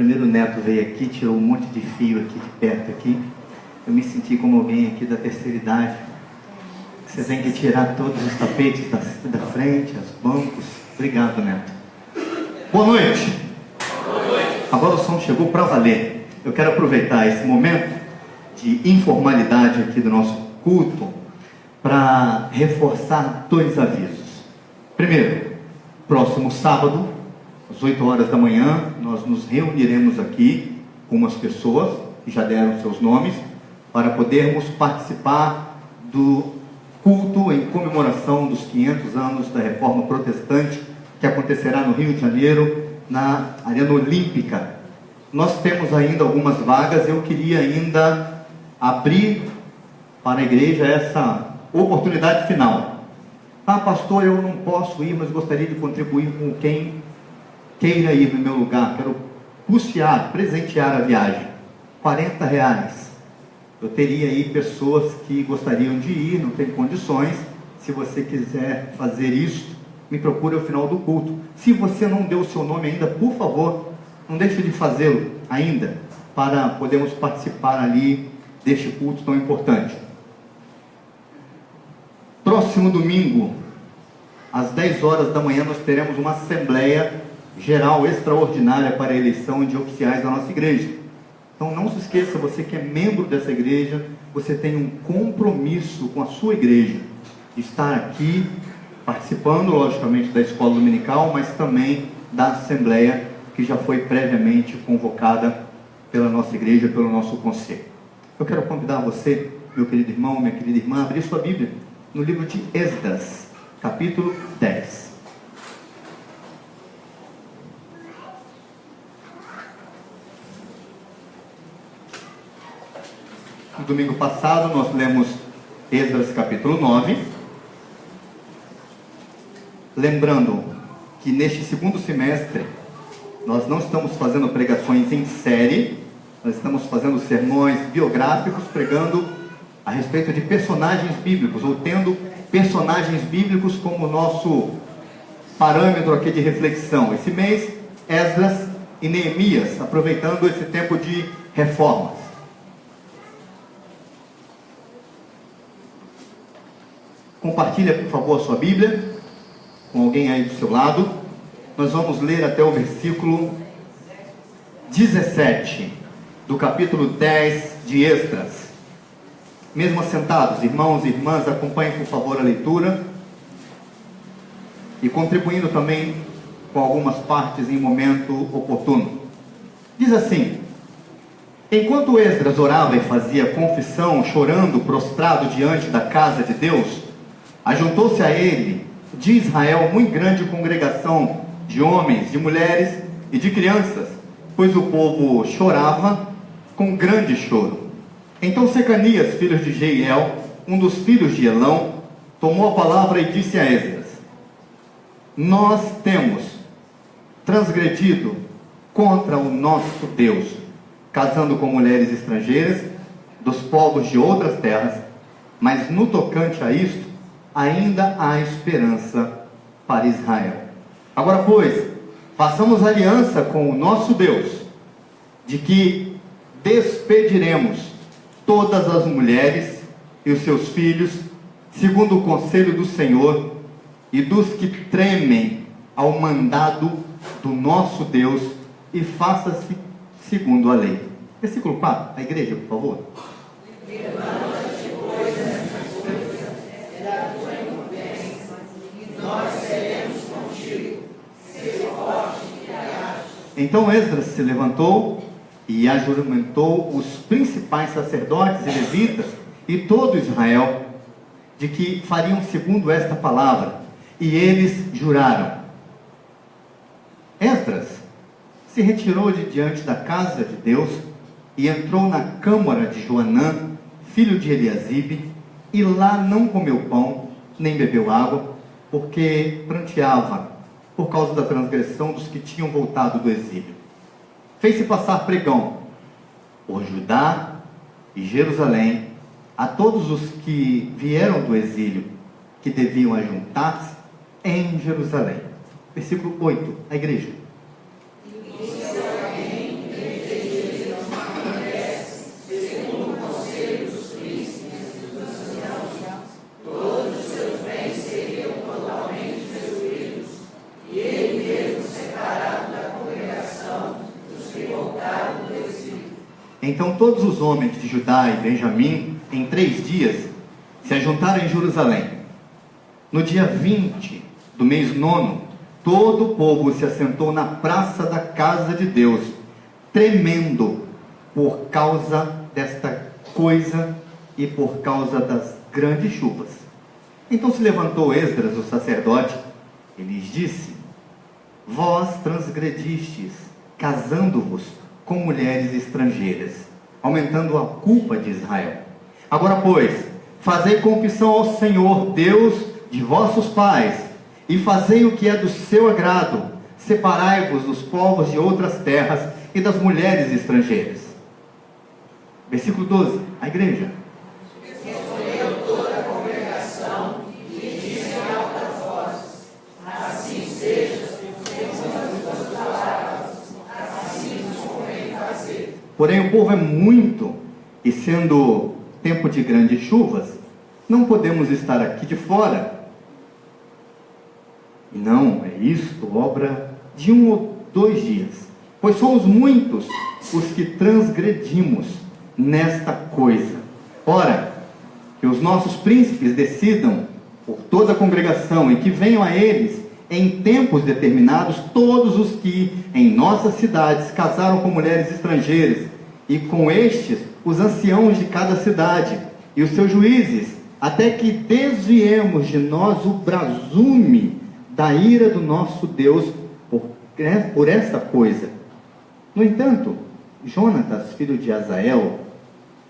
Primeiro o Neto veio aqui, tirou um monte de fio aqui de perto aqui. Eu me senti como alguém aqui da terceira idade. Você tem que tirar todos os tapetes da frente, os bancos. Obrigado, Neto. Boa noite. Boa noite. Agora o som chegou para valer. Eu quero aproveitar esse momento de informalidade aqui do nosso culto para reforçar 2 avisos. Primeiro, próximo sábado, às 8 horas da manhã, nós nos reuniremos aqui com umas pessoas que já deram seus nomes, para podermos participar do culto em comemoração dos 500 anos da Reforma Protestante, que acontecerá no Rio de Janeiro, na Arena Olímpica. Nós temos ainda algumas vagas. Eu queria ainda abrir para a igreja essa oportunidade final. Ah, pastor, eu não posso ir, mas gostaria de contribuir com quem queira ir no meu lugar. Quero custear, presentear a viagem. R$40. Eu teria aí pessoas que gostariam de ir, não tem condições. Se você quiser fazer isso, me procure ao final do culto. Se você não deu o seu nome ainda, por favor, não deixe de fazê-lo ainda, para podermos participar ali deste culto tão importante. Próximo domingo, às 10 horas da manhã, nós teremos uma assembleia geral extraordinária para a eleição de oficiais da nossa igreja. Então não se esqueça, você que é membro dessa igreja, você tem um compromisso com a sua igreja, de estar aqui participando, logicamente, da escola dominical, mas também da assembleia que já foi previamente convocada pela nossa igreja, pelo nosso conselho. Eu quero convidar você, meu querido irmão, minha querida irmã, a abrir sua Bíblia no livro de Esdras, capítulo 10. No domingo passado nós lemos Esdras capítulo 9. Lembrando que neste segundo semestre nós não estamos fazendo pregações em série, nós estamos fazendo sermões biográficos, pregando a respeito de personagens bíblicos, ou tendo personagens bíblicos como nosso parâmetro aqui de reflexão. Esse mês, Esdras e Neemias, aproveitando esse tempo de reformas. Compartilha, por favor, a sua Bíblia com alguém aí do seu lado. Nós vamos ler até o versículo 17 do capítulo 10 de Esdras. Mesmo assentados, irmãos e irmãs, acompanhem, por favor, a leitura, e contribuindo também com algumas partes em momento oportuno. Diz assim: enquanto Esdras orava e fazia confissão, chorando, prostrado diante da casa de Deus, ajuntou-se a ele de Israel muito grande congregação de homens, de mulheres e de crianças, pois o povo chorava com grande choro. Então Secanias, filho de Jeiel, um dos filhos de Elão, tomou a palavra e disse a Esdras: nós temos transgredido contra o nosso Deus, casando com mulheres estrangeiras dos povos de outras terras, mas no tocante a isto, ainda há esperança para Israel. Agora, pois, façamos aliança com o nosso Deus, de que despediremos todas as mulheres e os seus filhos, segundo o conselho do Senhor, e dos que tremem ao mandado do nosso Deus, e faça-se segundo a lei. Versículo 4, a igreja, por favor. Então Esdras se levantou e ajuramentou os principais sacerdotes e levitas e todo Israel, de que fariam segundo esta palavra, e eles juraram. Esdras se retirou de diante da casa de Deus e entrou na câmara de Joanã, filho de Eliasibe, e lá não comeu pão, nem bebeu água, porque pranteava por causa da transgressão dos que tinham voltado do exílio. Fez-se passar pregão por Judá e Jerusalém a todos os que vieram do exílio, que deviam ajuntar-se em Jerusalém. Versículo 8, a igreja. E Jerusalém Então todos os homens de Judá e Benjamim, em 3 dias, se ajuntaram em Jerusalém. No dia 20 do mês 9, todo o povo se assentou na praça da casa de Deus, tremendo por causa desta coisa e por causa das grandes chuvas. Então se levantou Esdras, o sacerdote, e lhes disse: vós transgredistes, casando-vos com mulheres estrangeiras, aumentando a culpa de Israel. Agora, pois, fazei confissão ao Senhor, Deus de vossos pais, e fazei o que é do seu agrado. Separai-vos dos povos de outras terras e das mulheres estrangeiras. Versículo 12, a igreja. Respondeu toda a congregação e disse em altas vozes: assim seja, segundo as tuas palavras, assim nos convém fazer. Porém o povo é muito, e sendo tempo de grandes chuvas, não podemos estar aqui de fora. E não é isto obra de 1 ou 2 dias, pois somos muitos os que transgredimos nesta coisa. Ora, que os nossos príncipes decidam por toda a congregação, e que venham a eles em tempos determinados todos os que em nossas cidades casaram com mulheres estrangeiras, e com estes os anciãos de cada cidade e os seus juízes, até que desviemos de nós o brasume da ira do nosso Deus por esta coisa. No entanto, Jonatas, filho de Azael,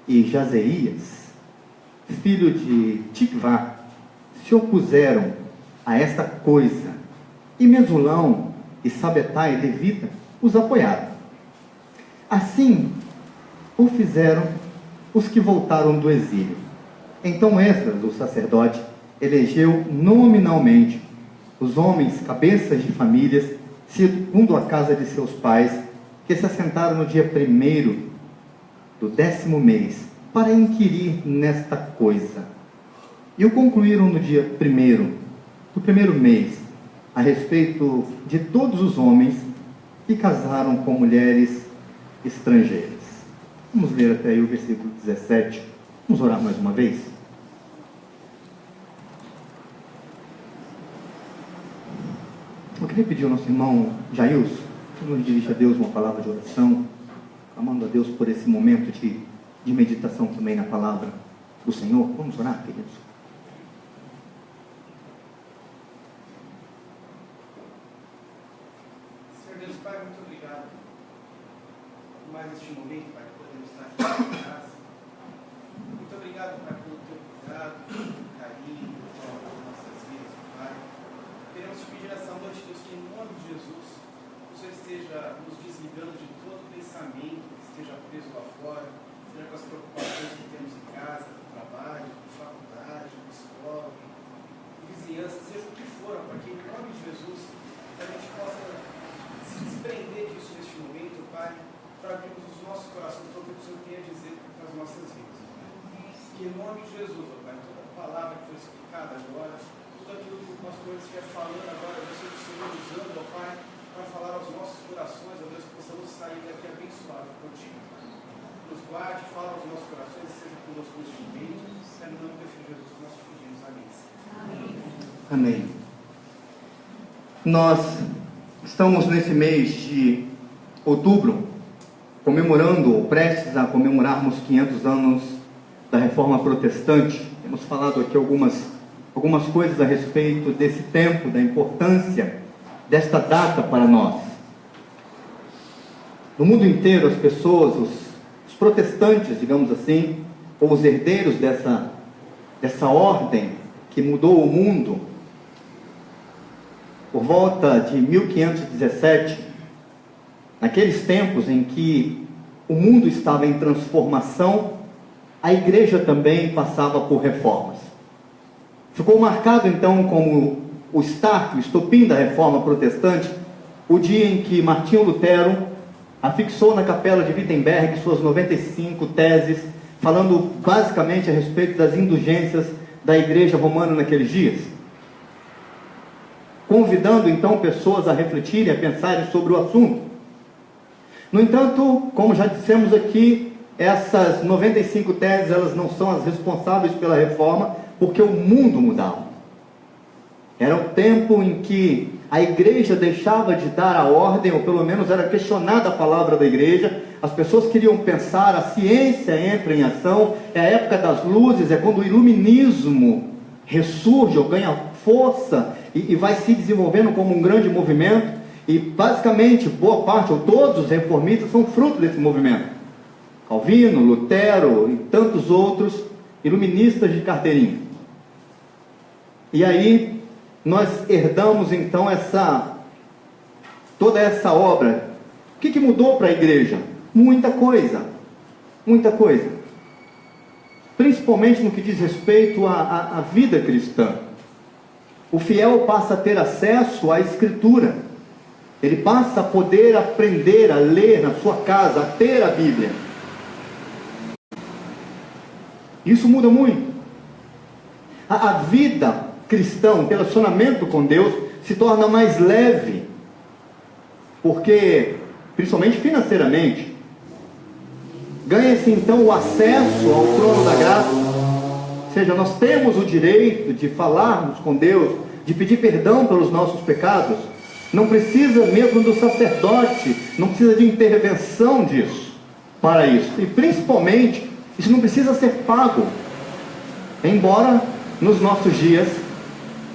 e Jazeias, filho de Tikvá, se opuseram a esta coisa, e Mesulão e Sabetai, levita, os apoiaram. Assim o fizeram os que voltaram do exílio. Então Esdras, o sacerdote, elegeu nominalmente os homens cabeças de famílias, segundo a casa de seus pais, que se assentaram no dia 1º do 10º mês, para inquirir nesta coisa. E o concluíram no dia 1º do 1º mês, a respeito de todos os homens que casaram com mulheres estrangeiras. Vamos ler até aí o versículo 17. Vamos orar mais uma vez? Eu queria pedir ao nosso irmão Jailson que nos dirija a Deus uma palavra de oração, clamando a Deus por esse momento de meditação também na palavra do Senhor. Vamos orar, queridos? Senhor Deus, Pai, muito obrigado por mais este momento, Pai, que podemos estar aqui em casa. Muito obrigado, Pai, pelo teu cuidado, pelo carinho, pelas nossas vidas, Pai. Queremos te pedir essa noite, Deus, que em nome de Jesus, o Senhor esteja nos desligando de todo pensamento que esteja preso lá fora, seja com as preocupações que temos em casa, no trabalho, na faculdade, na escola, na vizinhança, seja o que for, para que em nome de Jesus a gente possa se desprender disso neste momento, Pai, para abrirmos os nossos corações para o que o Senhor tem a dizer para as nossas vidas, Pai. Que em nome de Jesus, Pai, toda palavra que foi explicada agora, tudo aquilo que o pastor estiver falando agora, Deus, que o Senhor usando, ó Pai, para falar aos nossos corações, ó Deus, que possamos sair daqui abençoados contigo, Pai. Nos guarde, fala aos nossos corações e seja conosco neste momento. É no nome do Filho Jesus que nós pedimos. Amém. Amém. Nós estamos nesse mês de outubro, comemorando, ou prestes a comemorarmos 500 anos da Reforma Protestante. Temos falado aqui algumas coisas a respeito desse tempo, da importância desta data para nós. No mundo inteiro, as pessoas, os protestantes, digamos assim, ou os herdeiros dessa ordem que mudou o mundo, por volta de 1517, naqueles tempos em que o mundo estava em transformação, a igreja também passava por reformas. Ficou marcado então como o start, o estopim da reforma protestante, o dia em que Martinho Lutero afixou na capela de Wittenberg suas 95 teses, falando basicamente a respeito das indulgências da igreja romana naqueles dias, convidando então pessoas a refletirem, a pensarem sobre o assunto. No entanto, como já dissemos aqui, essas 95 teses, elas não são as responsáveis pela reforma, porque o mundo mudava. Era o tempo em que a igreja deixava de dar a ordem, ou pelo menos era questionada a palavra da igreja. As pessoas queriam pensar, a ciência entra em ação. É a época das luzes, é quando o iluminismo ressurge ou ganha força e vai se desenvolvendo como um grande movimento. E basicamente, boa parte ou todos os reformistas são fruto desse movimento. Calvino, Lutero e tantos outros iluministas de carteirinha. E aí nós herdamos então toda essa obra. O que mudou para a igreja? Muita coisa, muita coisa. Principalmente no que diz respeito à vida cristã. O fiel passa a ter acesso à Escritura. Ele passa a poder aprender a ler na sua casa, a ter a Bíblia. Isso muda muito. A vida cristã, o relacionamento com Deus se torna mais leve. Porque, principalmente financeiramente, ganha-se então o acesso ao trono da graça. Ou seja, nós temos o direito de falarmos com Deus, de pedir perdão pelos nossos pecados. Não precisa mesmo do sacerdote, não precisa de intervenção disso, para isso. E principalmente, isso não precisa ser pago. Embora nos nossos dias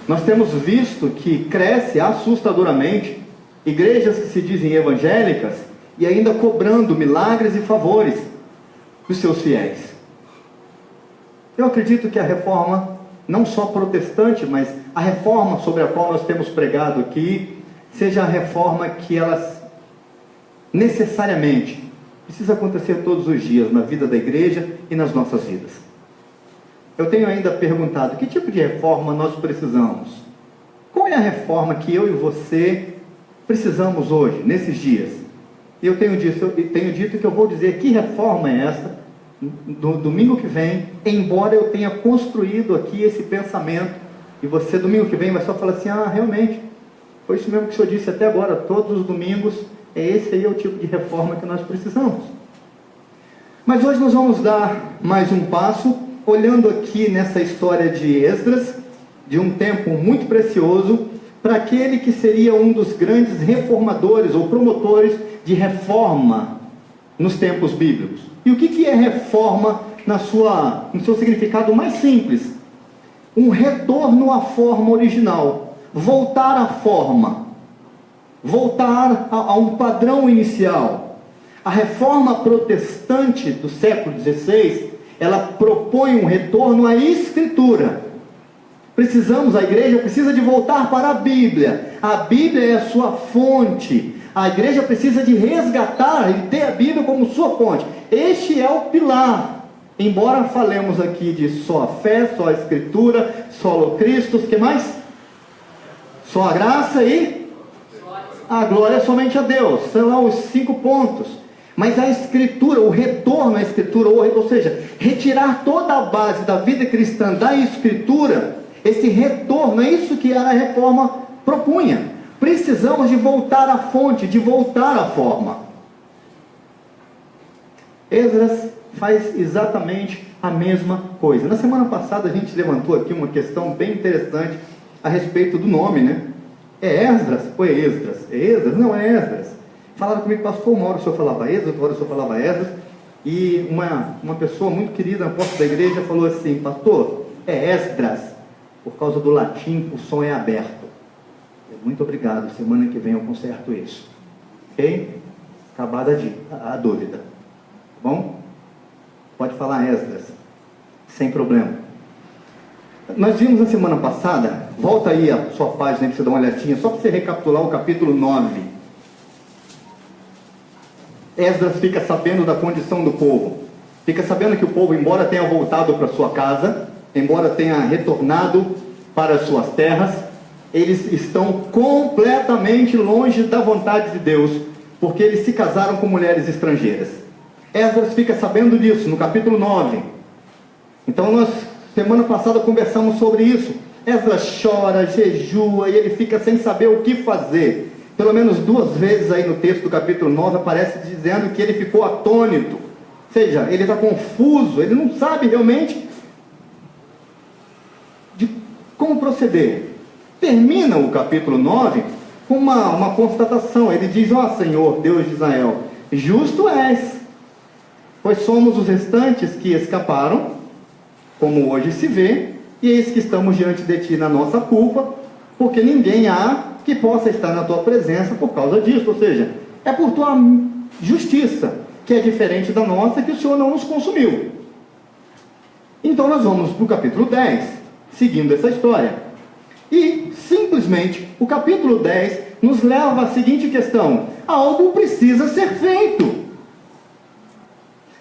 nós temos visto que cresce assustadoramente igrejas que se dizem evangélicas e ainda cobrando milagres e favores dos seus fiéis. Eu acredito que a reforma, não só protestante, mas a reforma sobre a qual nós temos pregado aqui, seja a reforma que ela necessariamente precisa acontecer todos os dias na vida da igreja e nas nossas vidas. Eu tenho ainda perguntado, que tipo de reforma nós precisamos? Qual é a reforma que eu e você precisamos hoje, nesses dias? E eu tenho dito que eu vou dizer que reforma é essa, no domingo que vem, embora eu tenha construído aqui esse pensamento, e você domingo que vem vai só falar assim, realmente, foi isso mesmo que o senhor disse até agora, todos os domingos, esse aí é o tipo de reforma que nós precisamos. Mas hoje nós vamos dar mais um passo, olhando aqui nessa história de Esdras, de um tempo muito precioso, para aquele que seria um dos grandes reformadores ou promotores de reforma nos tempos bíblicos. E o que é reforma no seu significado mais simples? Um retorno à forma original, voltar à forma, voltar a um padrão inicial. A reforma protestante do século XVI, ela propõe um retorno à Escritura. A igreja precisa de voltar para a Bíblia. A Bíblia é a sua fonte. A igreja precisa de resgatar e ter a Bíblia como sua fonte. Este é o pilar. Embora falemos aqui de só a fé, só a Escritura, só o Cristo, o que mais? Só a graça e a glória somente a Deus. São lá os 5 pontos. Mas a Escritura, o retorno à Escritura, ou seja, retirar toda a base da vida cristã da Escritura, esse retorno, é isso que a reforma propunha. Precisamos de voltar à fonte, de voltar à forma. Esdras faz exatamente a mesma coisa. Na semana passada a gente levantou aqui uma questão bem interessante a respeito do nome, né? É Esdras ou é Esdras? É Esdras? Não, é Esdras. Falaram comigo, pastor, uma hora o senhor falava Esdras, outra hora o senhor falava Esdras, e uma pessoa muito querida na porta da igreja falou assim, pastor, é Esdras, por causa do latim o som é aberto. Muito obrigado, semana que vem eu conserto isso. Ok? Acabada a dúvida. Tá bom? Pode falar Esdras, sem problema. Nós vimos na semana passada, volta aí a sua página para você dar uma olhadinha, só para você recapitular o capítulo 9. Esdras fica sabendo da condição do povo, fica sabendo que o povo, embora tenha voltado para sua casa, embora tenha retornado para as suas terras, eles estão completamente longe da vontade de Deus, porque eles se casaram com mulheres estrangeiras. Esdras fica sabendo disso no capítulo 9. Então nós, semana passada, conversamos sobre isso. Esdras chora, jejua, e ele fica sem saber o que fazer. Pelo menos 2 vezes aí no texto do capítulo 9 aparece dizendo que ele ficou atônito, seja, ele está confuso, ele não sabe realmente de como proceder. Termina o capítulo 9 com uma constatação. Ele diz: ó Senhor, Deus de Israel, justo és, pois somos os restantes que escaparam, como hoje se vê, e eis que estamos diante de ti na nossa culpa, porque ninguém há que possa estar na tua presença por causa disso. Ou seja, é por tua justiça, que é diferente da nossa, que o Senhor não nos consumiu. Então nós vamos para o capítulo 10, seguindo essa história. E, simplesmente, o capítulo 10 nos leva à seguinte questão: algo precisa ser feito.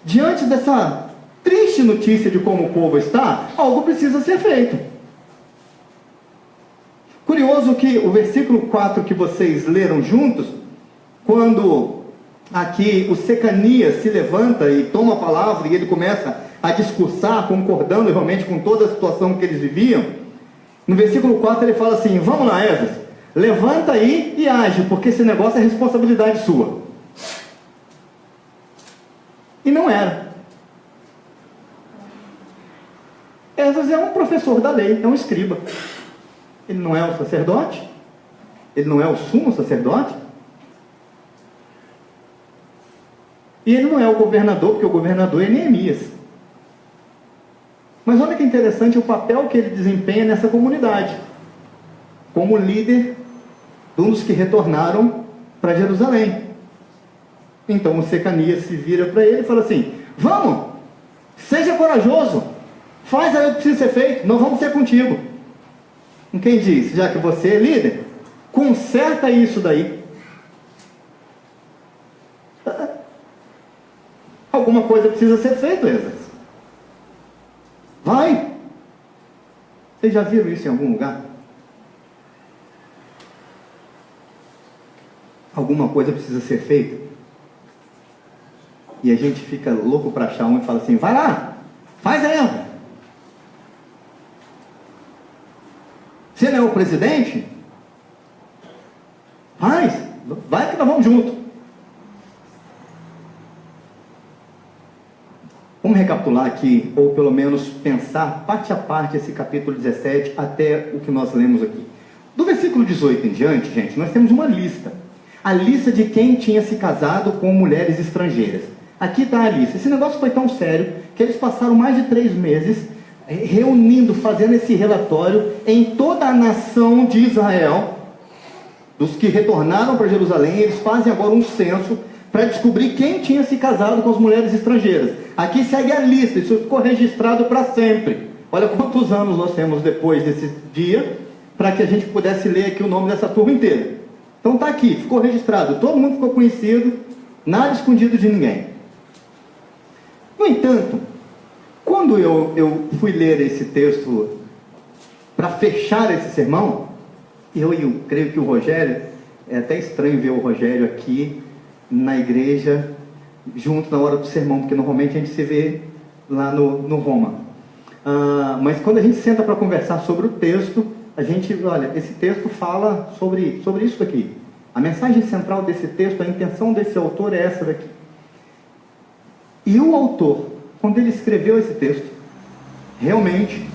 Diante dessa triste notícia de como o povo está, algo precisa ser feito. Curioso que o versículo 4 que vocês leram juntos, quando aqui o Secanias se levanta e toma a palavra e ele começa a discursar, concordando realmente com toda a situação que eles viviam, no versículo 4 ele fala assim: vamos lá, Esdras, levanta aí e age, porque esse negócio é responsabilidade sua. E não era. Esdras é um professor da lei, é um escriba. Ele não é o sacerdote, ele não é o sumo sacerdote, e ele não é o governador, porque o governador é Neemias. Mas olha que interessante o papel que ele desempenha nessa comunidade, como líder de um dos que retornaram para Jerusalém. Então o Secanias se vira para ele e fala assim: vamos, seja corajoso, faz aí o que precisa ser feito, nós vamos ser contigo. Quem diz, já que você é líder, conserta isso daí. Alguma coisa precisa ser feita, Esdras. Vai. Vocês já viram isso em algum lugar? Alguma coisa precisa ser feita. E a gente fica louco para achar um e fala assim: vai lá, faz aí. Você não é o presidente? Faz, vai que nós vamos junto. Vamos recapitular aqui, ou pelo menos pensar parte a parte esse capítulo 17 até o que nós lemos aqui. Do versículo 18 em diante, gente, nós temos uma lista. A lista de quem tinha se casado com mulheres estrangeiras. Aqui está a lista. Esse negócio foi tão sério que eles passaram mais de 3 meses reunindo, fazendo esse relatório em toda a nação de Israel, dos que retornaram para Jerusalém. Eles fazem agora um censo para descobrir quem tinha se casado com as mulheres estrangeiras. Aqui segue a lista, isso ficou registrado para sempre. Olha quantos anos nós temos depois desse dia, para que a gente pudesse ler aqui o nome dessa turma inteira. Então está aqui, ficou registrado, todo mundo ficou conhecido, nada escondido de ninguém. No entanto, quando eu fui ler esse texto para fechar esse sermão, eu creio que o Rogério, é até estranho ver o Rogério aqui na igreja, junto na hora do sermão, porque normalmente a gente se vê lá no Roma. Mas quando a gente senta para conversar sobre o texto, a gente, olha, esse texto fala sobre isso aqui. A mensagem central desse texto, a intenção desse autor é essa daqui. E o autor, quando ele escreveu esse texto, realmente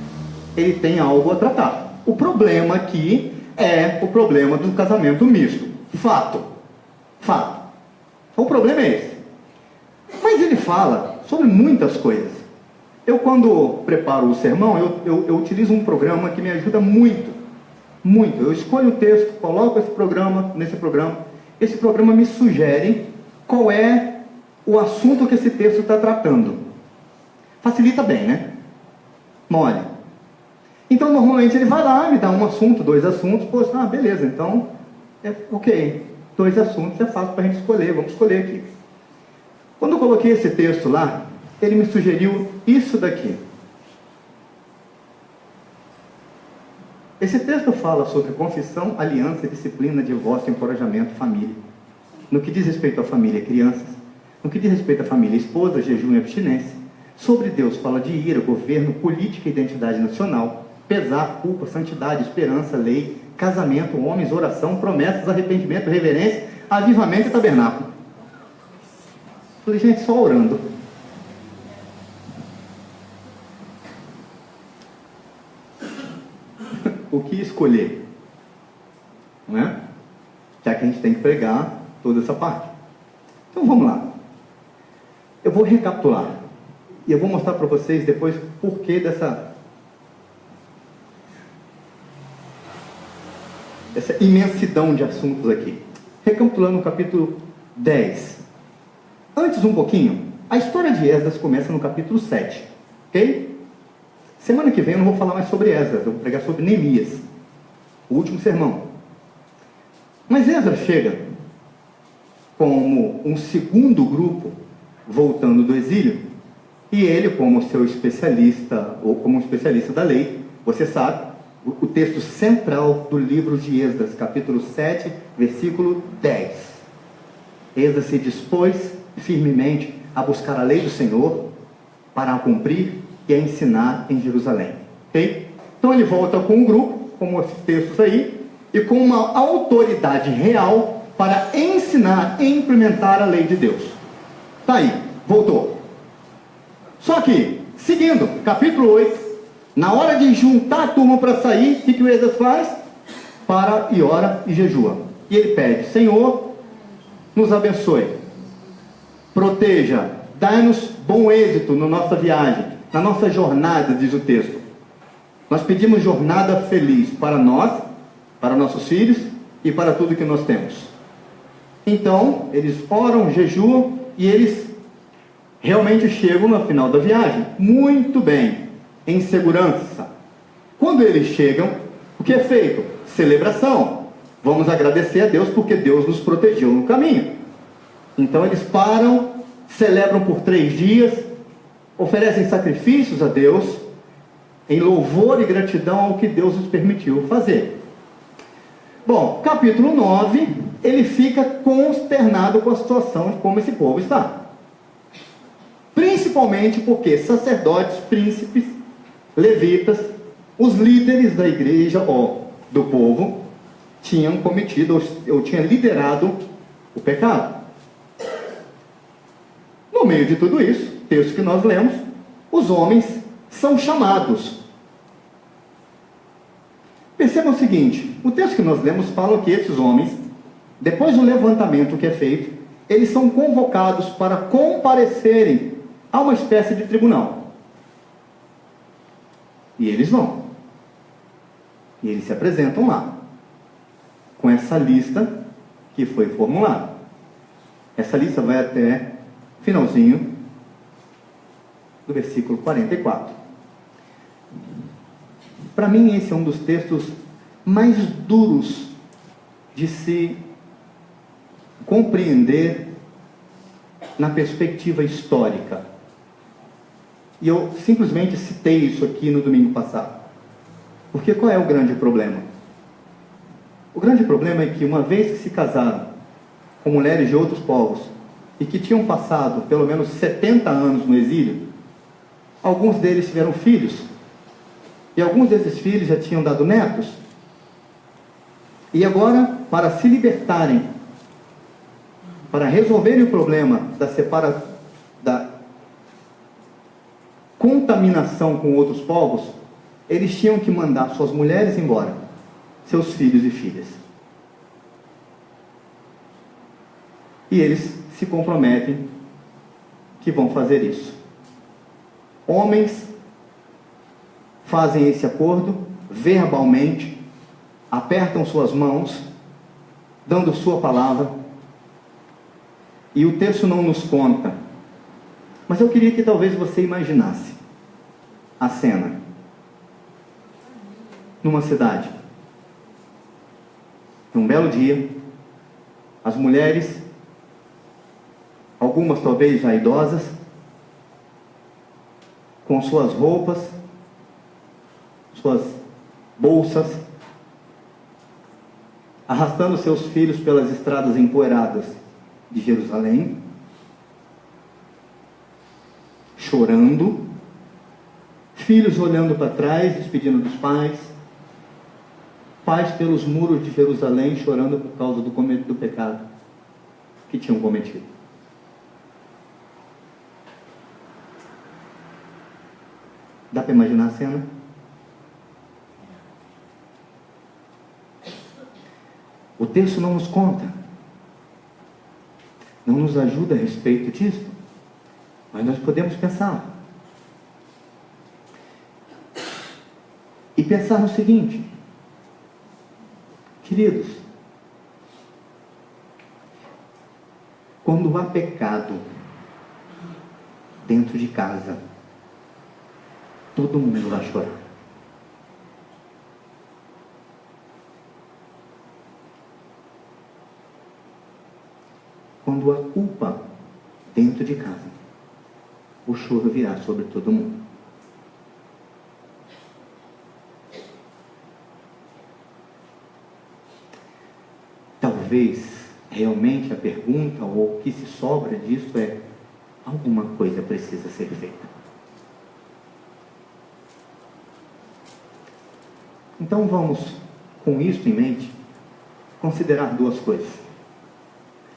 ele tem algo a tratar. O problema aqui é o problema do casamento misto. Fato. O problema é esse. Mas ele fala sobre muitas coisas. Eu, quando preparo o sermão, eu utilizo um programa que me ajuda muito. Eu escolho o texto, coloco nesse programa. Esse programa me sugere qual é o assunto que esse texto está tratando. Facilita bem, né? Mole. Então, normalmente ele vai lá, me dá um assunto, 2 assuntos. Poxa, beleza, então, ok. 2 assuntos é fácil para a gente escolher, vamos escolher aqui. Quando eu coloquei esse texto lá, ele me sugeriu isso daqui. Esse texto fala sobre confissão, aliança, disciplina, divórcio, encorajamento, família. No que diz respeito à família, crianças. No que diz respeito à família, esposa, jejum e abstinência. Sobre Deus fala de ira, governo, política e identidade nacional. Pesar, culpa, santidade, esperança, lei, casamento, homens, oração, promessas, arrependimento, reverência, avivamento e tabernáculo. Falei, gente, só orando. o que escolher, não é? Já que a gente tem que pregar toda essa parte. Então vamos lá. Eu vou recapitular e eu vou mostrar para vocês depois o porquê dessa imensidão de assuntos aqui. Recapitulando o capítulo 10. Antes um pouquinho, a história de Esdras começa no capítulo 7, ok? Semana que vem eu não vou falar mais sobre Esdras, eu vou pregar sobre Neemias, o último sermão. Mas Esdras chega como um segundo grupo voltando do exílio, e ele, como seu especialista, ou como um especialista da lei, você sabe, o texto central do livro de Esdras, capítulo 7, versículo 10. Esdras se dispôs firmemente a buscar a lei do Senhor para a cumprir e a ensinar em Jerusalém. Okay? Então ele volta com um grupo, como esses textos aí, e com uma autoridade real para ensinar e implementar a lei de Deus. Está aí, voltou. Só que, seguindo, capítulo 8, na hora de juntar a turma para sair, o que o Esdras faz? Para e ora e jejua. E ele pede: Senhor, nos abençoe, proteja, dai-nos bom êxito na nossa viagem, na nossa jornada, diz o texto. Nós pedimos jornada feliz para nós, para nossos filhos e para tudo que nós temos. Então, eles oram, jejuam e eles realmente chegam no final da viagem muito bem, em segurança. Quando eles chegam, o que é feito? Celebração. Vamos agradecer a Deus porque Deus nos protegeu no caminho. Então eles param, celebram por 3 dias, oferecem sacrifícios a Deus, em louvor e gratidão ao que Deus nos permitiu fazer. Bom, capítulo 9, ele fica consternado com a situação de como esse povo está. Principalmente porque sacerdotes, príncipes, levitas, os líderes da igreja ou do povo, tinham cometido ou tinham liderado o pecado. No meio de tudo isso, texto que nós lemos, os homens são chamados. Percebam o seguinte, o texto que nós lemos fala que esses homens, depois do levantamento que é feito, eles são convocados para comparecerem a uma espécie de tribunal. E eles vão. E eles se apresentam lá, com essa lista que foi formulada. Essa lista vai até finalzinho do versículo 44. Para mim, esse é um dos textos mais duros de se compreender na perspectiva histórica. E eu simplesmente citei isso aqui no domingo passado. Porque qual é o grande problema? O grande problema é que uma vez que se casaram com mulheres de outros povos e que tinham passado pelo menos 70 anos no exílio, alguns deles tiveram filhos. E alguns desses filhos já tinham dado netos. E agora, para se libertarem, para resolverem o problema da contaminação com outros povos, eles tinham que mandar suas mulheres embora, seus filhos e filhas. E eles se comprometem que vão fazer isso. Homens fazem esse acordo verbalmente, apertam suas mãos, dando sua palavra, e o texto não nos conta, mas eu queria que talvez você imaginasse a cena numa cidade, num belo dia, as mulheres, algumas talvez já idosas, com suas roupas, suas bolsas, arrastando seus filhos pelas estradas empoeiradas de Jerusalém, chorando, filhos olhando para trás, despedindo dos pais, pais pelos muros de Jerusalém chorando por causa do pecado que tinham cometido. Dá para imaginar a cena? texto não nos conta, não nos ajuda a respeito disso, mas nós podemos pensar. E pensar no seguinte, queridos, quando há pecado dentro de casa, todo mundo vai chorar. Quando há culpa dentro de casa, o choro virá sobre todo mundo. Talvez, realmente, a pergunta, ou o que se sobra disso é: alguma coisa precisa ser feita. Então vamos, com isso em mente, considerar duas coisas.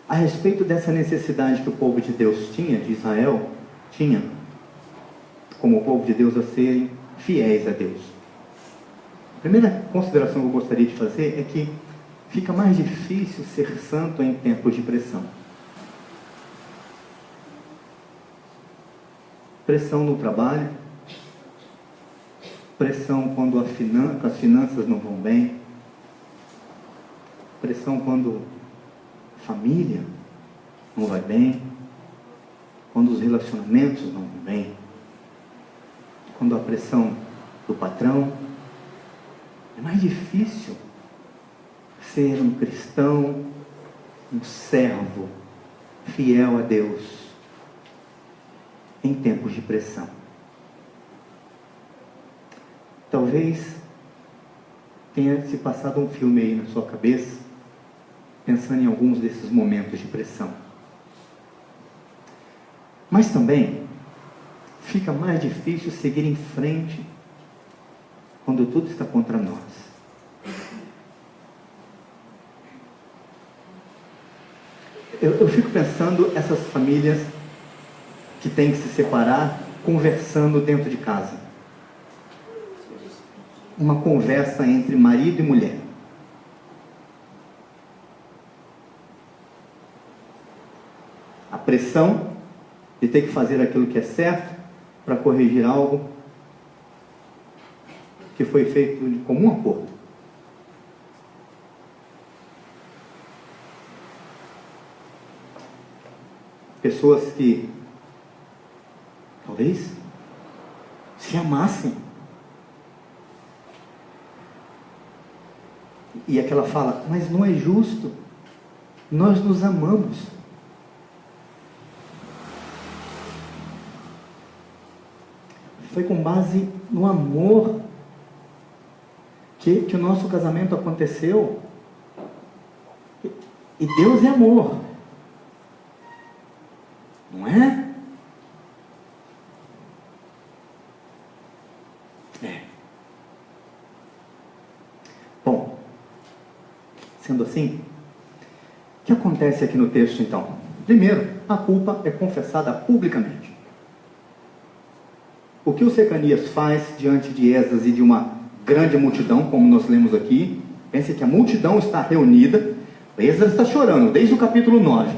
A respeito dessa necessidade que o povo de Deus tinha, de Israel, tinha, como o povo de Deus, a serem fiéis a Deus. A primeira consideração que eu gostaria de fazer é que fica mais difícil ser santo em tempos de pressão. Pressão no trabalho, pressão quando as finanças não vão bem, pressão quando a família não vai bem, quando os relacionamentos não vão bem, quando a pressão do patrão. É mais difícil ser um cristão, um servo fiel a Deus em tempos de pressão. Talvez tenha se passado um filme aí na sua cabeça, pensando em alguns desses momentos de pressão. Mas também fica mais difícil seguir em frente quando tudo está contra nós. Eu fico pensando essas famílias que têm que se separar, conversando dentro de casa. Uma conversa entre marido e mulher. A pressão de ter que fazer aquilo que é certo para corrigir algo que foi feito de comum acordo. Pessoas que talvez se amassem. E aquela fala: mas não é justo, nós nos amamos. Foi com base no amor que o nosso casamento aconteceu. E Deus é amor, não é? Bom, sendo assim, o que acontece aqui no texto então? Primeiro, a culpa é confessada publicamente. O que o Secanias faz diante de Esdras e de uma grande multidão, como nós lemos aqui? Pense que a multidão está reunida, Esdras está chorando desde o capítulo 9.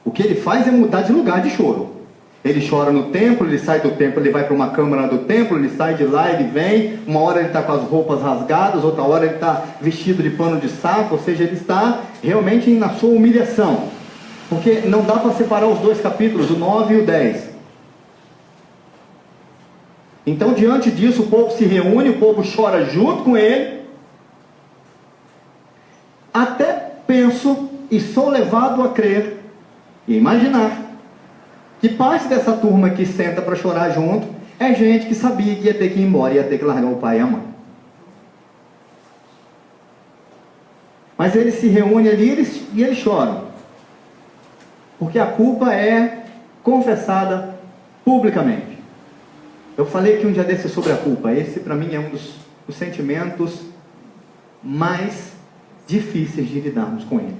O que ele faz é mudar de lugar de choro. Ele chora no templo, ele sai do templo, ele vai para uma câmara do templo, ele sai de lá, ele vem, uma hora ele está com as roupas rasgadas, outra hora ele está vestido de pano de saco, ou seja, ele está realmente na sua humilhação. Porque não dá para separar os dois capítulos, o 9 e o 10. Então, diante disso, o povo se reúne, o povo chora junto com ele. Até penso e sou levado a crer e imaginar que parte dessa turma que senta para chorar junto é gente que sabia que ia ter que ir embora, ia ter que largar o pai e a mãe. Mas eles se reúnem ali e eles choram, porque a culpa é confessada publicamente. Eu falei aqui um dia desse sobre a culpa. Esse para mim é um dos sentimentos mais difíceis de lidarmos com ele.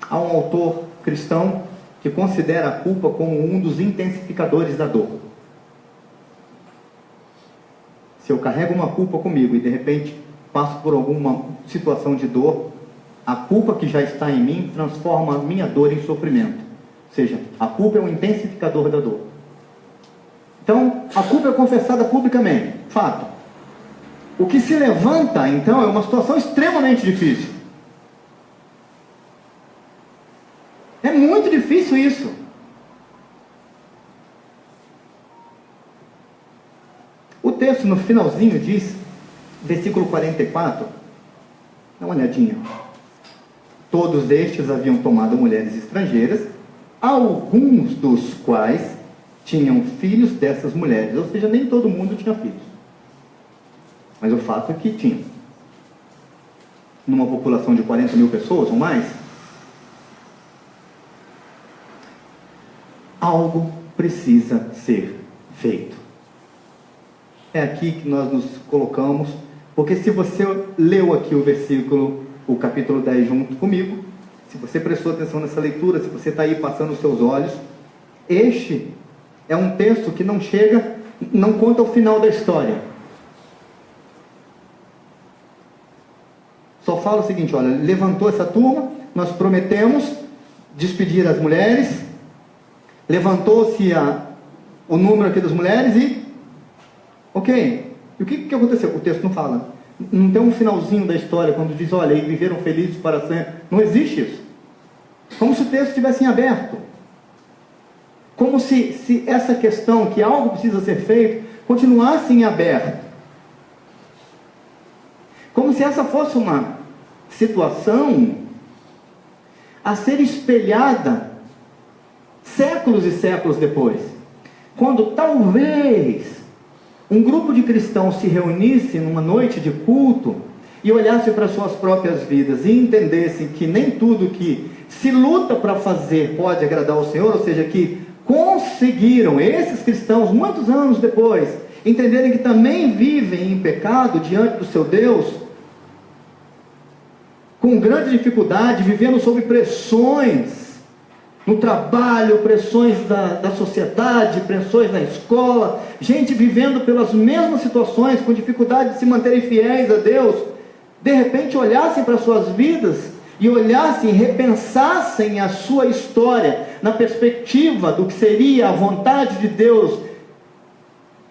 Há um autor cristão que considera a culpa como um dos intensificadores da dor. Se eu carrego uma culpa comigo e de repente passo por alguma situação de dor, a culpa que já está em mim transforma a minha dor em sofrimento. Ou seja, a culpa é um intensificador da dor. Então, a culpa é confessada publicamente, fato. O que se levanta, então, é uma situação extremamente difícil. É muito difícil isso. O texto no finalzinho diz, versículo 44, dá uma olhadinha. Todos estes haviam tomado mulheres estrangeiras, alguns dos quais tinham filhos dessas mulheres. Ou seja, nem todo mundo tinha filhos. Mas o fato é que tinha. Numa população de 40 mil pessoas ou mais, algo precisa ser feito. É aqui que nós nos colocamos, porque se você leu aqui o versículo, o capítulo 10 junto comigo, se você prestou atenção nessa leitura, se você está aí passando os seus olhos, este é um texto que não chega, não conta o final da história. Só fala o seguinte, olha, levantou essa turma, nós prometemos despedir as mulheres, levantou-se o número aqui das mulheres e, ok, e o que aconteceu? O texto não fala. Não tem um finalzinho da história, quando diz, olha, e viveram felizes para sempre. Não existe isso. Como se o texto estivesse em aberto. Como se essa questão, que algo precisa ser feito, continuasse em aberto. Como se essa fosse uma situação a ser espelhada séculos e séculos depois. Quando talvez um grupo de cristãos se reunisse numa noite de culto e olhasse para suas próprias vidas e entendessem que nem tudo que se luta para fazer pode agradar ao Senhor, ou seja, que conseguiram, esses cristãos, muitos anos depois, entenderem que também vivem em pecado diante do seu Deus, com grande dificuldade, vivendo sob pressões no trabalho, pressões da sociedade, pressões na escola, gente vivendo pelas mesmas situações, com dificuldade de se manterem fiéis a Deus, de repente olhassem para suas vidas e olhassem, repensassem a sua história na perspectiva do que seria a vontade de Deus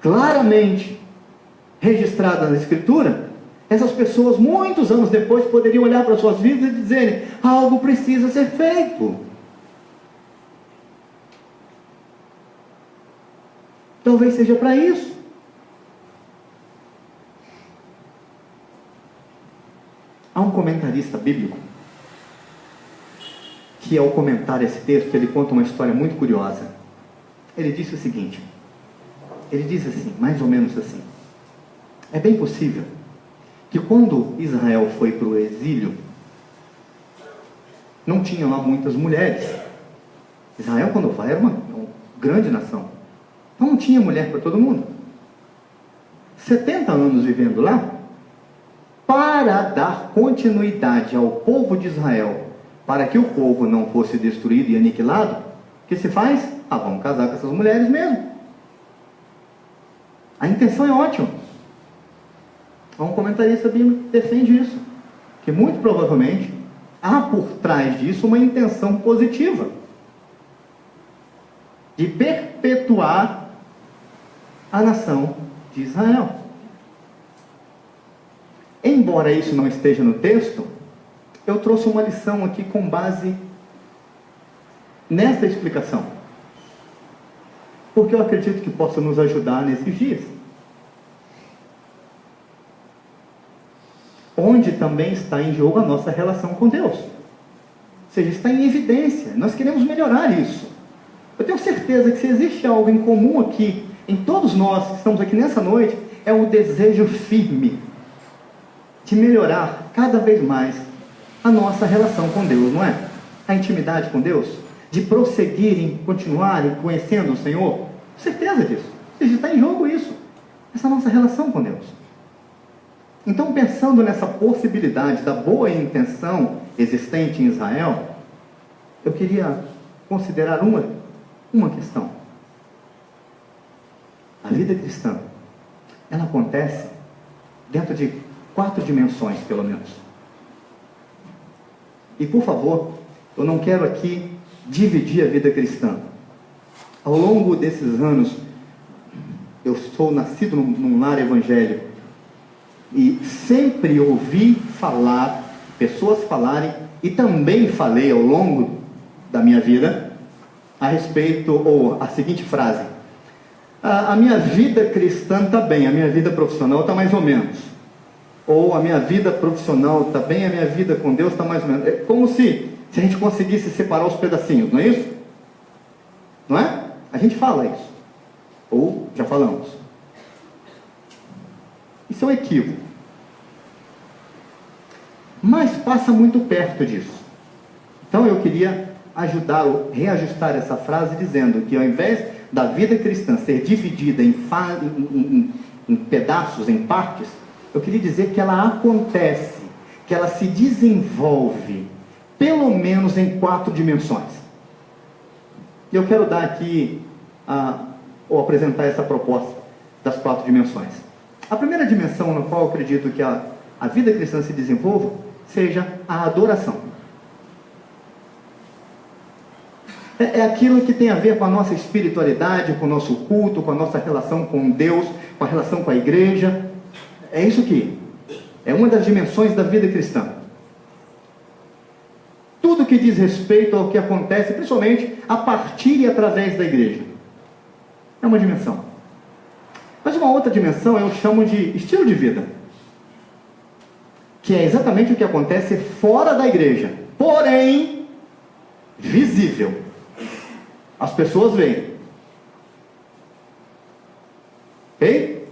claramente registrada na Escritura, essas pessoas muitos anos depois poderiam olhar para suas vidas e dizerem, algo precisa ser feito. Talvez seja para isso. Há um comentarista bíblico que, ao comentar esse texto, ele conta uma história muito curiosa. Ele disse o seguinte, ele diz assim, mais ou menos assim, é bem possível que quando Israel foi para o exílio, não tinha lá muitas mulheres. Israel, quando vai, era uma grande nação. Não tinha mulher para todo mundo. 70 anos vivendo lá, para dar continuidade ao povo de Israel, para que o povo não fosse destruído e aniquilado, o que se faz? Vamos casar com essas mulheres mesmo. A intenção é ótima. Um comentarista bíblico defende isso, que muito provavelmente há por trás disso uma intenção positiva de perpetuar a nação de Israel. Embora isso não esteja no texto, eu trouxe uma lição aqui com base nessa explicação, porque eu acredito que possa nos ajudar nesses dias, onde também está em jogo a nossa relação com Deus. Ou seja, está em evidência, nós queremos melhorar isso. Eu tenho certeza que se existe algo em comum aqui, em todos nós que estamos aqui nessa noite, é o desejo firme de melhorar cada vez mais a nossa relação com Deus, não é? A intimidade com Deus, de prosseguir em continuar em conhecendo o Senhor, certeza disso. Ou seja, está em jogo isso, essa nossa relação com Deus. Então, pensando nessa possibilidade da boa intenção existente em Israel, eu queria considerar uma questão. A vida cristã, ela acontece dentro de 4 dimensões, pelo menos. E, por favor, eu não quero aqui dividir a vida cristã. Ao longo desses anos, eu sou nascido num lar evangélico e sempre ouvi falar, pessoas falarem, e também falei ao longo da minha vida a respeito, ou a seguinte frase: a minha vida cristã está bem, a minha vida profissional está mais ou menos. Ou a minha vida profissional está bem, a minha vida com Deus está mais ou menos. É como se a gente conseguisse separar os pedacinhos, não é isso? Não é? A gente fala isso. Ou já falamos. Isso é um equívoco. Mas passa muito perto disso. Então eu queria ajudar, reajustar essa frase dizendo que ao invés da vida cristã ser dividida em pedaços, em partes, eu queria dizer que ela acontece, que ela se desenvolve, pelo menos em 4 dimensões. E eu quero dar aqui, ou apresentar essa proposta das 4 dimensões. A primeira dimensão na qual eu acredito que a vida cristã se desenvolva, seja a adoração. É aquilo que tem a ver com a nossa espiritualidade, com o nosso culto, com a nossa relação com Deus, com a relação com a igreja. É isso aqui. É uma das dimensões da vida cristã. Tudo que diz respeito ao que acontece, principalmente a partir e através da igreja. É uma dimensão. Mas uma outra dimensão eu chamo de estilo de vida, que é exatamente o que acontece fora da igreja, porém visível. As pessoas veem. Ok?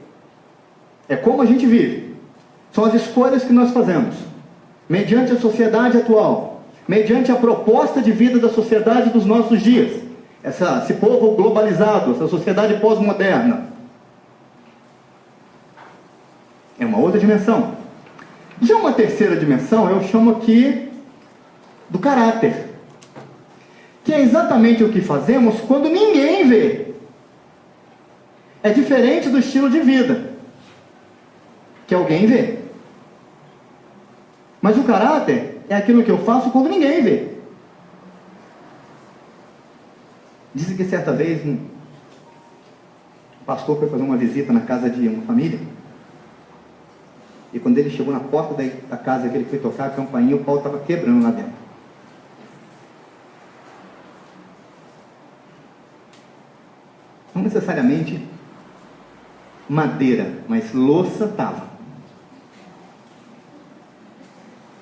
É como a gente vive. São as escolhas que nós fazemos, mediante a sociedade atual, mediante a proposta de vida da sociedade dos nossos dias. Esse povo globalizado, essa sociedade pós-moderna. É uma outra dimensão. Já uma terceira dimensão, eu chamo aqui do caráter, que é exatamente o que fazemos quando ninguém vê. É diferente do estilo de vida, que alguém vê. Mas o caráter é aquilo que eu faço quando ninguém vê. Dizem que certa vez um pastor foi fazer uma visita na casa de uma família, e quando ele chegou na porta da casa que ele foi tocar a campainha, o pau estava quebrando lá dentro. Não necessariamente madeira, mas louça estava.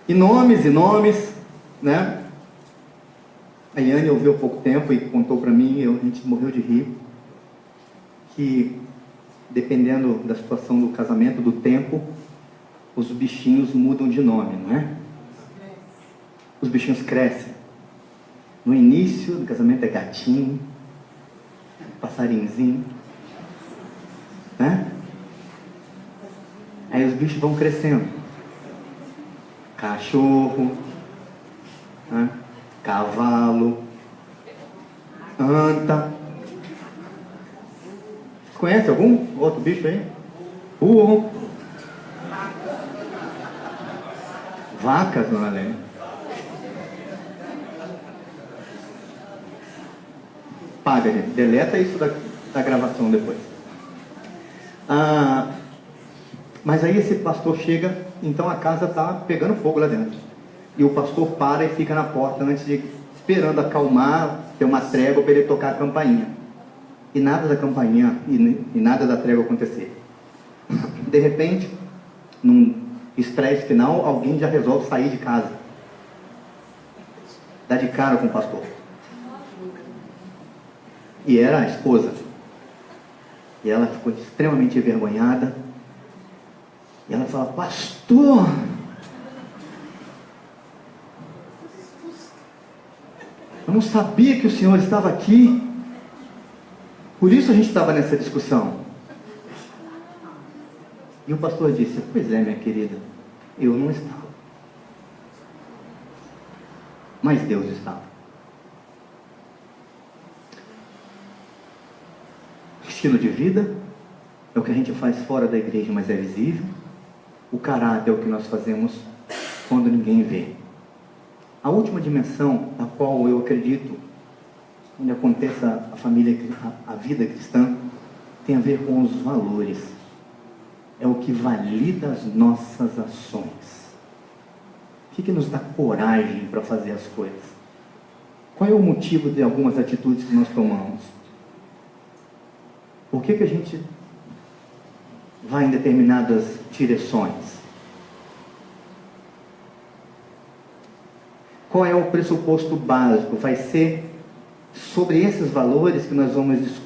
E nomes, né? A Yane ouviu há pouco tempo e contou para mim, a gente morreu de rir, que dependendo da situação do casamento, do tempo, os bichinhos mudam de nome, não é? Os bichinhos crescem. No início do casamento é gatinho, passarinhozinho, né? Aí os bichos vão crescendo. Cachorro, né? Cavalo, anta. Conhece algum outro bicho aí? Burro. Vacas, dona Lene. Paga, gente. Deleta isso da gravação depois. Mas aí esse pastor chega, então a casa está pegando fogo lá dentro. E o pastor para e fica na porta esperando acalmar, ter uma trégua para ele tocar a campainha. E nada da campainha e nada da trégua acontecer. De repente, num estresse final, alguém já resolve sair de casa. Dá de cara com o pastor. E era a esposa. E ela ficou extremamente envergonhada. E ela fala: pastor, eu não sabia que o senhor estava aqui. Por isso a gente estava nessa discussão. E o pastor disse: pois é, minha querida, eu não estava. Mas Deus estava. Estilo de vida é o que a gente faz fora da igreja, mas é visível. o caráter é o que nós fazemos quando ninguém vê. A última dimensão, a qual eu acredito, onde acontece a vida cristã, tem a ver com os valores. É o que valida as nossas ações. O que nos dá coragem para fazer as coisas? Qual é o motivo de algumas atitudes que nós tomamos? Por que a gente vai em determinadas direções? Qual é o pressuposto básico? Vai ser sobre esses valores que nós vamos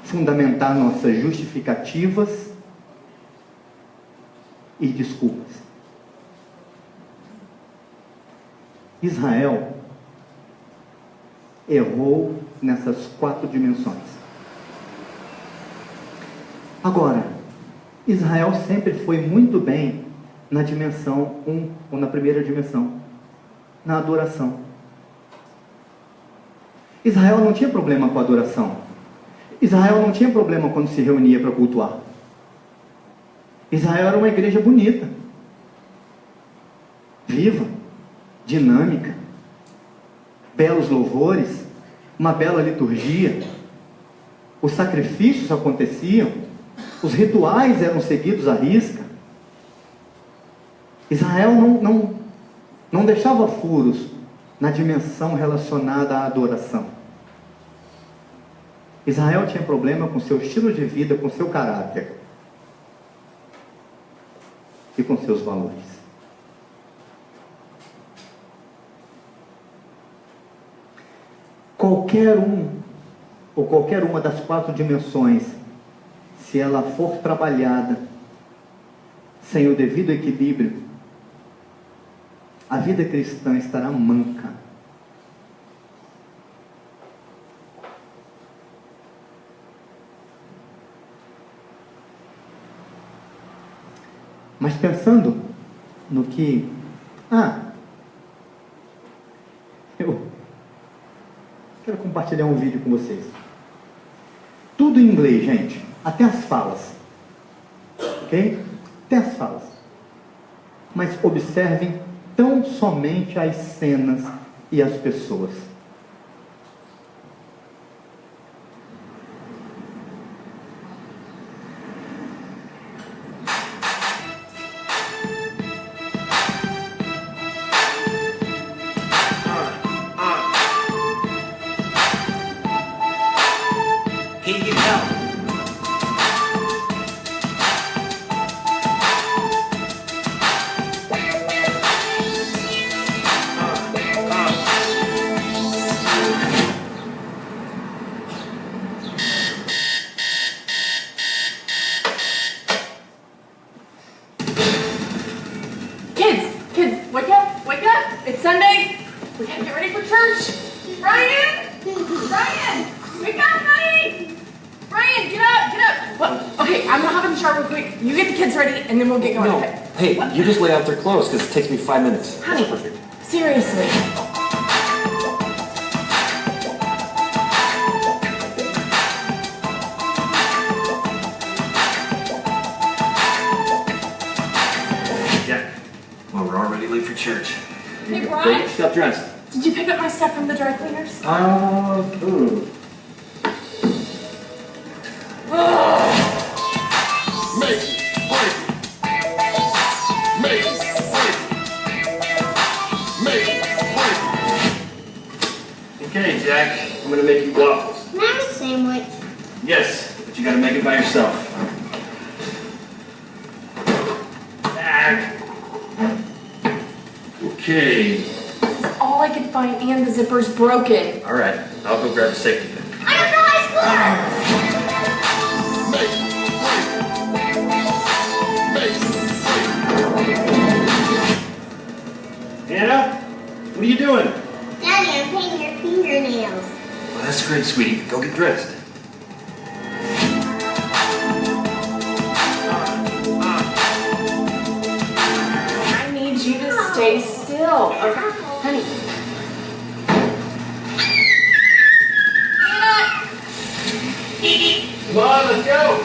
fundamentar nossas justificativas e desculpas. Israel errou nessas 4 dimensões. Agora, Israel sempre foi muito bem na dimensão 1, ou na primeira dimensão, na adoração. Israel não tinha problema com a adoração. Israel não tinha problema quando se reunia para cultuar. Israel era uma igreja bonita, viva, dinâmica, belos louvores, uma bela liturgia, os sacrifícios aconteciam, os rituais eram seguidos à risca. Israel não deixava furos na dimensão relacionada à adoração. Israel tinha problema com seu estilo de vida, com seu caráter e com seus valores. Qualquer uma das 4 dimensões, se ela for trabalhada sem o devido equilíbrio, a vida cristã estará manca. Mas pensando no que... eu quero compartilhar um vídeo com vocês. Tudo em inglês, gente. Até as falas. Ok? Até as falas. Mas observem tão somente as cenas e as pessoas. It's Sunday. We gotta get ready for church. Ryan! Ryan! Wake up, honey! Ryan, get up, get up. What? Okay, I'm gonna hop in the shower real quick. You get the kids ready, and then we'll get going. No. Okay? Hey, what? You just lay out their clothes because it takes me 5 minutes. Honey, That's perfect. Seriously. Yeah. Well, we're already late for church. Hey, Brian. Just got dressed. Did you pick up my stuff from the dry cleaners? Ooh. Okay, Jack, I'm gonna make you waffles. Can I have a sandwich? Yes, but you gotta make it by yourself. Okay. This is all I could find, and the zipper's broken. All right, I'll go grab a safety pin. I don't know high school! Anna, what are you doing? Daddy, I'm painting your fingernails. Well, that's great, sweetie. Go get dressed. I need you to stay still. Okay, honey. Come on, let's go.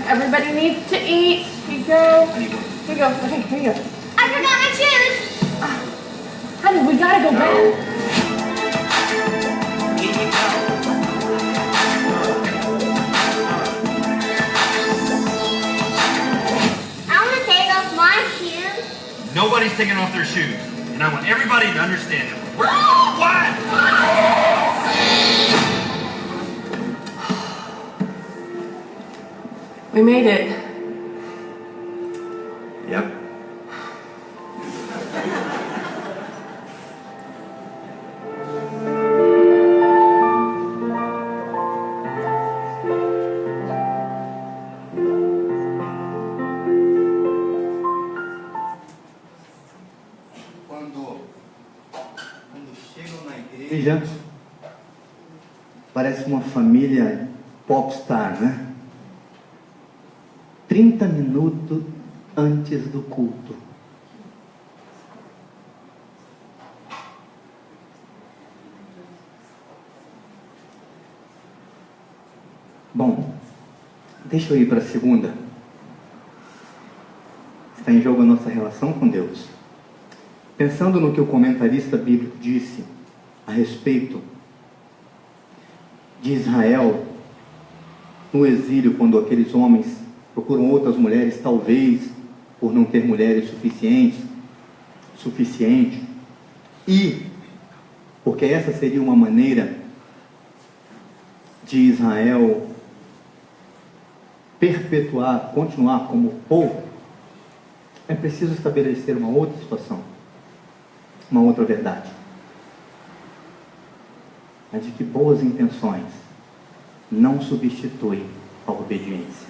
Everybody needs to eat. Here you go. Here you go. Okay, here you go. I forgot my shoes. Honey, we gotta go back. I want to take off my shoes. Nobody's taking off their shoes. And I want everybody to understand it. We're what? We made it. Yep. Quando chegam na igreja, parece uma família popstar, né? 30 minutos antes do culto. Bom, deixa eu ir para a segunda. Está em jogo a nossa relação com Deus. Pensando no que o comentarista bíblico disse a respeito de Israel no exílio, quando aqueles homens procuram outras mulheres, talvez por não ter mulheres suficiente, e porque essa seria uma maneira de Israel perpetuar, continuar como povo, é preciso estabelecer uma outra situação, uma outra verdade, a de que boas intenções não substituem a obediência.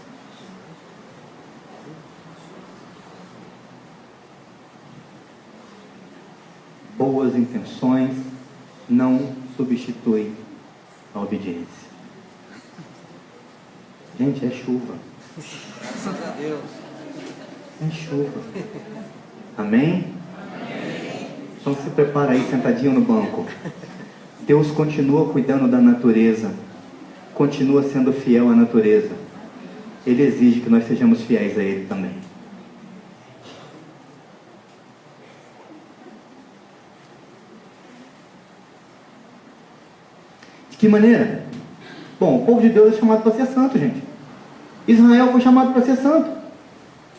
Boas intenções não substituem a obediência. Gente, é chuva. Graças a Deus. É chuva. Amém? Então se prepara aí, sentadinho no banco. Deus continua cuidando da natureza. Continua sendo fiel à natureza. Ele exige que nós sejamos fiéis a Ele também. De que maneira? Bom, o povo de Deus é chamado para ser santo, gente. Israel foi chamado para ser santo.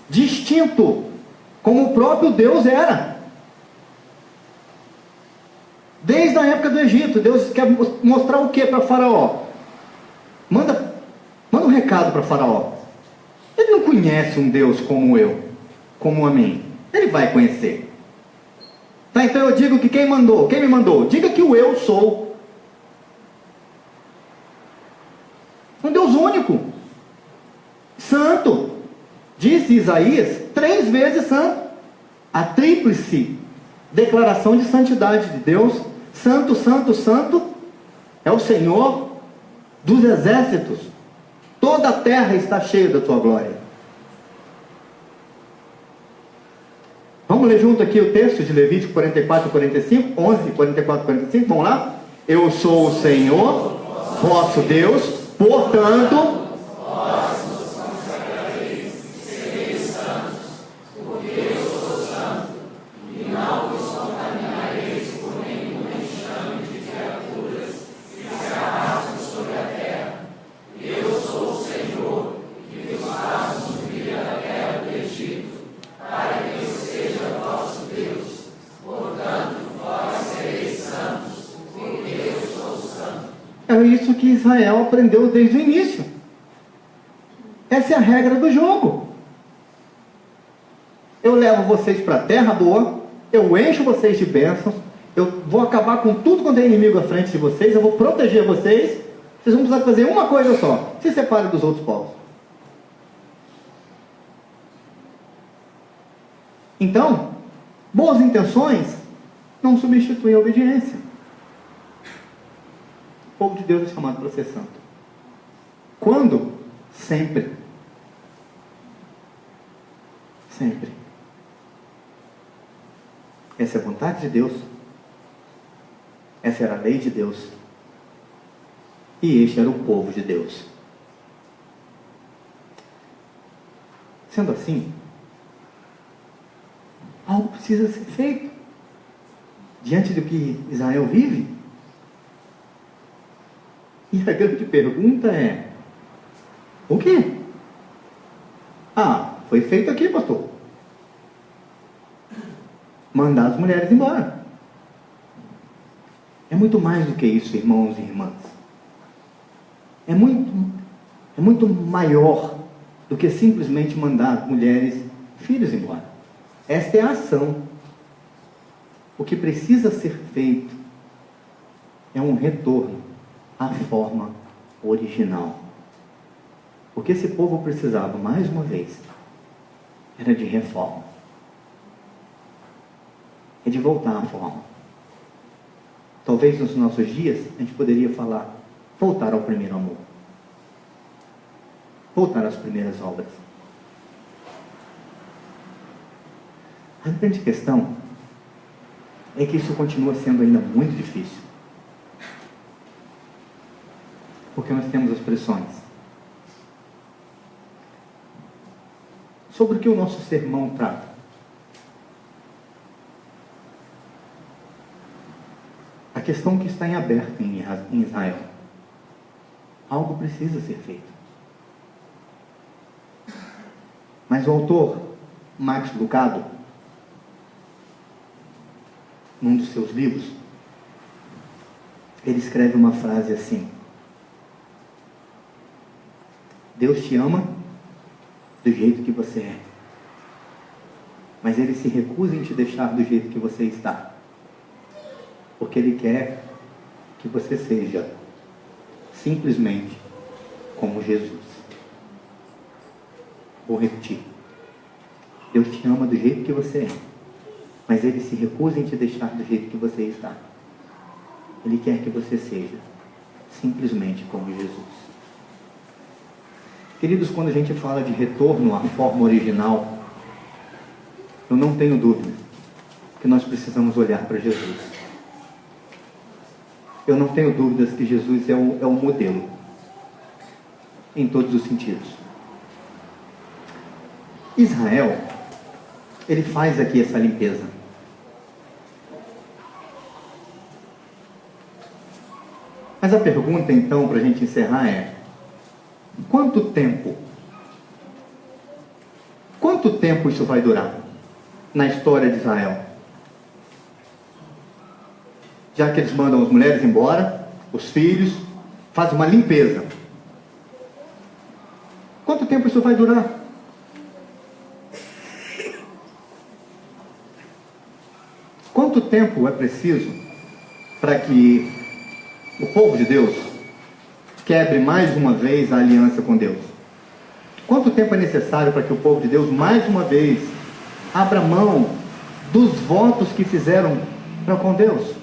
Distinto, como o próprio Deus era. Desde a época do Egito, Deus quer mostrar o que para Faraó? Manda um recado para Faraó. Ele não conhece um Deus como eu, como a mim. Ele vai conhecer. Tá, então eu digo que quem me mandou? Diga que o eu sou. Um Deus único, santo. Disse Isaías 3 vezes santo. A tríplice declaração de santidade de Deus. Santo, santo, santo é o Senhor dos exércitos. Toda a terra está cheia da tua glória. Vamos ler junto aqui o texto de Levítico 44, 45, 11, 44, 45, vamos lá? Eu sou o Senhor, vosso Deus, portanto, é isso que Israel aprendeu desde o início. Essa é a regra do jogo. Eu levo vocês para a terra boa, eu encho vocês de bênçãos, eu vou acabar com tudo quanto é inimigo à frente de vocês, eu vou proteger vocês, vocês vão precisar fazer uma coisa só: se separem dos outros povos. Então, boas intenções não substituem a obediência. O povo de Deus é chamado para ser santo. Quando? Sempre. Sempre. Essa é a vontade de Deus. Essa era a lei de Deus. E este era o povo de Deus. Sendo assim, algo precisa ser feito diante do que Israel vive. E a grande pergunta é: o quê? Foi feito aqui, pastor. Mandar as mulheres embora. É muito mais do que isso, irmãos e irmãs. É muito maior do que simplesmente mandar mulheres e filhos embora. Esta é a ação. O que precisa ser feito é um retorno à forma original. O que esse povo precisava, mais uma vez, era de reforma. É de voltar à forma. Talvez nos nossos dias a gente poderia falar, voltar ao primeiro amor. Voltar às primeiras obras. A grande questão é que isso continua sendo ainda muito difícil. Porque nós temos as pressões. Sobre o que o nosso sermão trata? A questão que está em aberto em Israel. Algo precisa ser feito. Mas o autor, Max Lucado, num dos seus livros, ele escreve uma frase assim: Deus te ama do jeito que você é, mas Ele se recusa em te deixar do jeito que você está, porque Ele quer que você seja simplesmente como Jesus. Vou repetir: Deus te ama do jeito que você é, mas Ele se recusa em te deixar do jeito que você está. Ele quer que você seja simplesmente como Jesus. Queridos, quando a gente fala de retorno à forma original, eu não tenho dúvida que nós precisamos olhar para Jesus. Eu não tenho dúvidas que Jesus é o modelo, em todos os sentidos. Israel, ele faz aqui essa limpeza. Mas a pergunta, então, para a gente encerrar é: quanto tempo isso vai durar na história de Israel? Já que eles mandam as mulheres embora, os filhos, fazem uma limpeza. Quanto tempo isso vai durar? Quanto tempo é preciso para que o povo de Deus quebre mais uma vez a aliança com Deus? Quanto tempo é necessário para que o povo de Deus mais uma vez abra mão dos votos que fizeram para com Deus?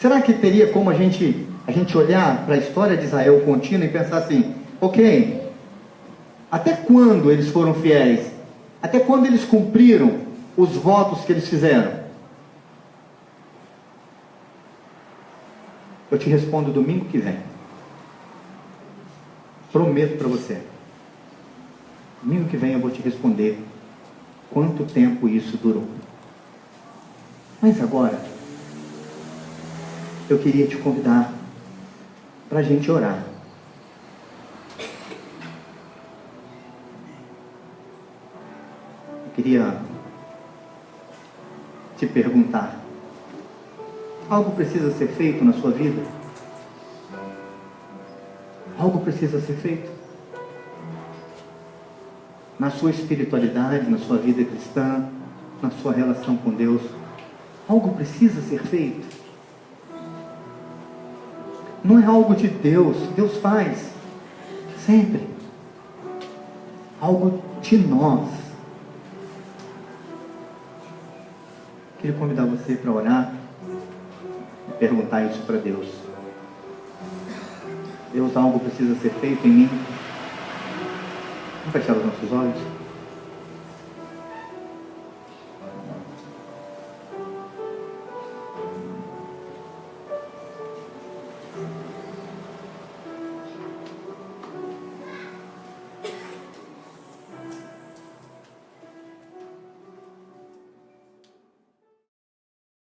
Será que teria como a gente olhar para a história de Israel contínua e pensar assim: ok, até quando eles foram fiéis? Até quando eles cumpriram os votos que eles fizeram? Eu te respondo domingo que vem. Prometo para você. Domingo que vem eu vou te responder quanto tempo isso durou. Mas agora, eu queria te convidar para a gente orar. Eu queria te perguntar: algo precisa ser feito na sua vida? Algo precisa ser feito na sua espiritualidade, na sua vida cristã, na sua relação com Deus. Algo precisa ser feito. Não é algo de Deus. Deus faz sempre. Algo de nós. Queria convidar você para orar e perguntar isso para Deus. Deus, algo precisa ser feito em mim. Vamos fechar os nossos olhos.